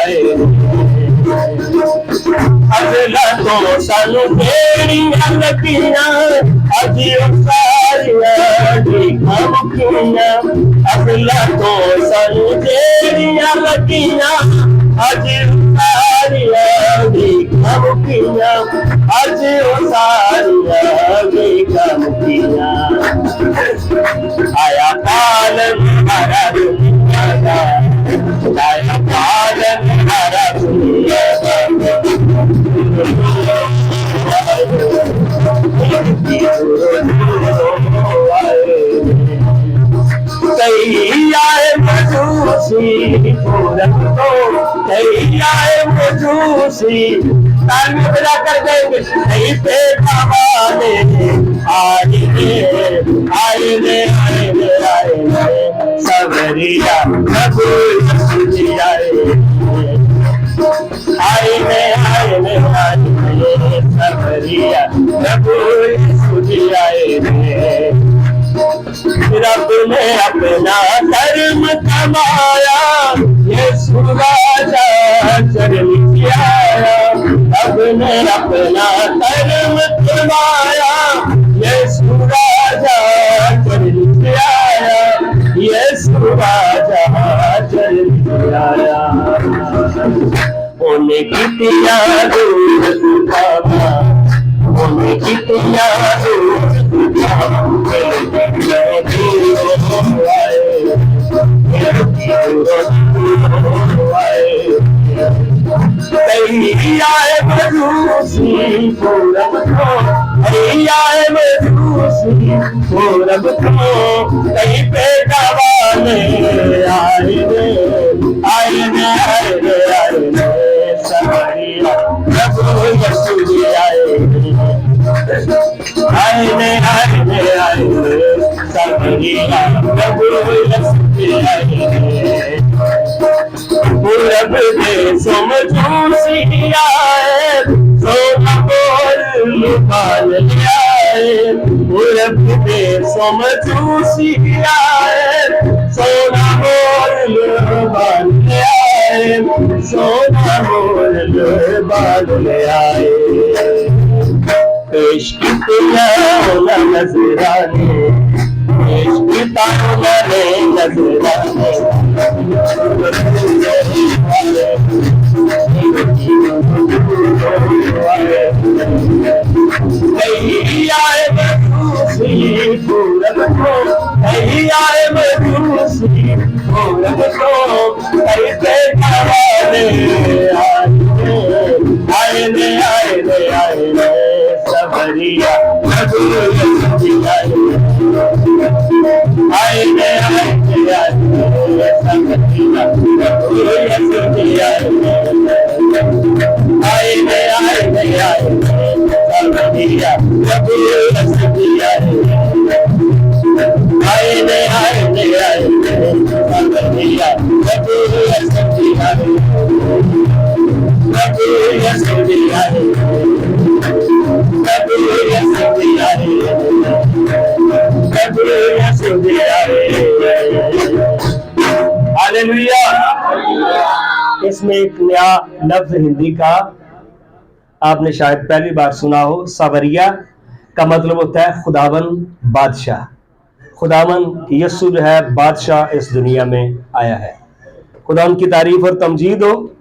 आए अगला तो सानू तेरियां लगियां अजी सारियां देखा मुकियां अगला तो सानू तेरियां लगियां अजी सारियां देखा मुकियां अजी सारियां देखा मुकियां आया पालन हरा दुनिया का आया पालन हरा दुनिया का कई आए मजूसी पूरब को कई आए मजूसी ताल में बजा कर देंगे कई पे कमाने आए ने सबरिया कबूल आए ने सबरिया कबूल आए रब ने अपना धर्म कमाया ये सुराजा चरण किया रब ने अपना धर्म कमाया ये सुराजा चरण किया ये सुराजा चरण किया उन्हें कितिया दूर उठावा उन्हें कितिया दूर कहीं आए मजूसी पूरब को कहीं आए मजूसी पूरब को कहीं पे गवाने आए ने सबरिया कबूल आए ने सबरिया कबूल आए पूरब देशों में मजूसी आए सोना बोल बाल आए पूरब देशों में मजूसी आए सोना बोल बाल आए सोना बोल बाल आए इश्क किया नजराने इश्क ताने नजराने कहीं आए मजूसी पूरब को कहीं आए मजूसी पूरब को कहीं पे कवाने आए ने सबरिया कबूल आए ने सबरिया कबूल आए ने सबरिया कबूल सबरिया हालेलुया। इसमें एक नया लफ्ज हिंदी का आपने शायद पहली बार सुना हो। सावरिया का मतलब होता है खुदावन बादशाह। खुदावन यीशु जो है बादशाह इस दुनिया में आया है। खुदा उनकी तारीफ और तमजीद हो।